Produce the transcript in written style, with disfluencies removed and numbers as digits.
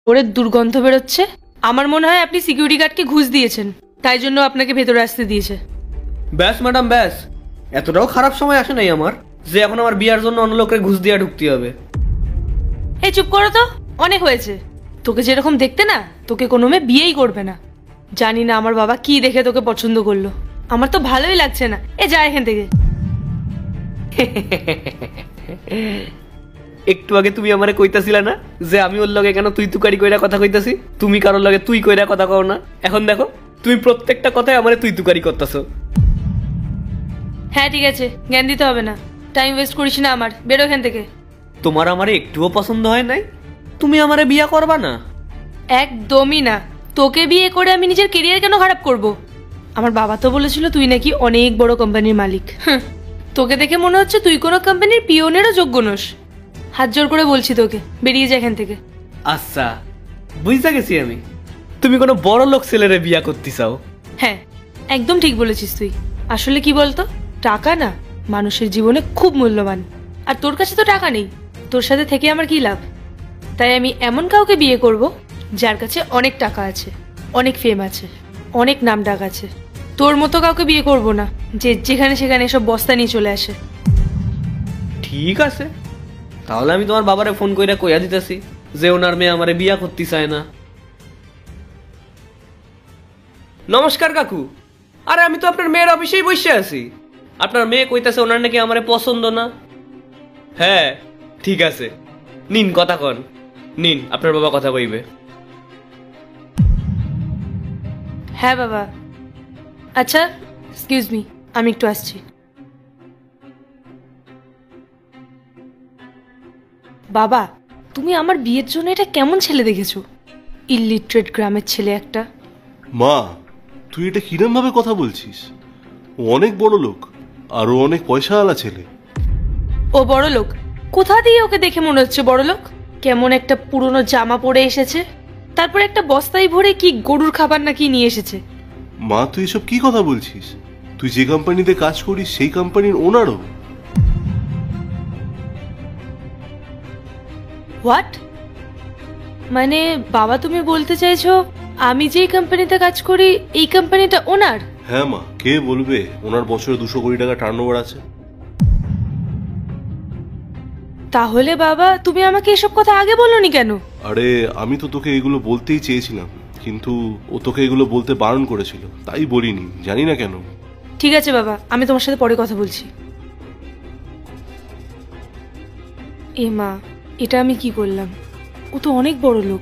ওরে দুর্গন্ধ বেরোচ্ছে। আমার মনে হয় আপনি সিকিউরিটি গার্ডকে ঘুষ দিয়েছেন, তাই জন্য আপনাকে ভেতরে আসতে দিয়েছে। ব্যাস ম্যাডাম ব্যাস, এতটাও খারাপ সময় আসে নাই আমার যে এখন আমার বিয়ার জন্য অন্য লোকের ঘুষ দিয়ে ঢুকতে হবে। এই চুপ করো তো, অনেক হয়েছে। তোকে যেরকম দেখতে না, তোকে কোনো মেয়ে বিয়েই করবে না। জানি না আমার বাবা কি দেখে তোকে পছন্দ করলো, আমার তো ভালোই লাগছে না। এ যা এখান থেকে। একটু আগে তুমি আমারে কইতাছিলা না যে আমি ওর লগে কেন তুই তুকারি কইরা কথা কইতাছি, তুমি কারোর লগে তুই কইরা কথা কও না। এখন দেখো তুমি প্রত্যেকটা কথায় আমারে তুই তুকারি করতেছো। হ্যাঁ ঠিক আছে, জ্ঞান দিতে হবে না, টাইম ওয়েস্ট করিস না আমার। বেরো এখান থেকে। তোমার আমারে একটুও পছন্দ হয় নাই? তুমি আমারে বিয়া করবা না? একদমই না। তোকে বিয়ে করে আমি নিজের কেরিয়ার কেন খারাপ করব? আমার বাবা তো বলেছিল তুই নাকি অনেক বড় কোম্পানির মালিক। তোকে দেখে মনে হচ্ছে তুই কোনো কোম্পানির পিওনেরও যোগ্য নোস। হাত জোর করে বলছি তোকে, বেরিয়ে যা এখান থেকে। আচ্ছা বুঝতে গেছি আমি, তুমি কোনো বড় লোক ছেলেরে বিয়া করতে চাও। হ্যাঁ একদম ঠিক বলেছিস তুই। আসলে কি বলতো, টাকা না মানুষের জীবনে খুব মূল্যবান। আর তোর কাছে তো টাকা নেই, তোর সাথে থেকে আমার কি লাভ? তাই আমি এমন কাউকে বিয়ে করব যার কাছে অনেক টাকা আছে, অনেক ফেম আছে, অনেক নাম ডাক আছে। তোর মতো কাউকে বিয়ে করব না যে যেখানে সেখানে এসব বস্তা নিয়ে চলে আসে। ঠিক আছে, তাহলে আমি তোমার বাবারে ফোন কইরা কইয়া দিতেছি যে ওনার মেয়ে আমারে বিয়া করতে চায় না। নমস্কার কাকু। আরে আমি তো আপনার মেয়ের অফিসেই বসে আছি। আপনার মেয়ে কইতাছে ওনার নাকি আমারে পছন্দ না। হ্যাঁ ঠিক আছে, নিন কথা কন, নিন আপনার বাবা কথা কইবে। হ্যাঁ বাবা। আচ্ছা এক্সকিউজ মি, আমি একটু আসছি। বাবা, তুমি আমার বিয়ের জন্য এটা কেমন ছেলে দেখেছো? ইলিটারেট গ্রামের ছেলে একটা। মা, তুই এটা কিরম ভাবে কথা বলছিস? ও অনেক বড় লোক, আরো অনেক পয়সাওয়ালা ছেলে। ও বড় লোক? কোথা দিয়ে ওকে দেখে মনে হচ্ছে বড় লোক? কেমন একটা পুরনো জামা পরে এসেছে, তারপর একটা বস্তায় ভরে কি গরুর খাবার নাকি নিয়ে এসেছে। মা, তুই এসব কি কথা বলছিস? তুই যে কোম্পানিতে কাজ করিস সেই কোম্পানির ওনারও। হোয়াট? মানে বাবা তুমি বলতে চাইছো আমি যেই কোম্পানিতে কাজ করি এই কোম্পানিটা ওনার? হ্যাঁ মা, কে বলবে ওনার বছরে 200 কোটি টাকা টার্নওভার আছে। তাহলে বাবা তুমি আমাকে এসব কথা আগে বলনি কেন? আরে আমি তো তোকে এগুলো বলতেই চেয়েছিলাম, কিন্তু ও তোকে এগুলো বলতে বারণ করেছিল, তাই বলিনি। জানি না কেন। ঠিক আছে বাবা, আমি তোমার সাথে পরে কথা বলছি। এ মা, এটা আমি কি করলাম? ও তো অনেক বড় লোক।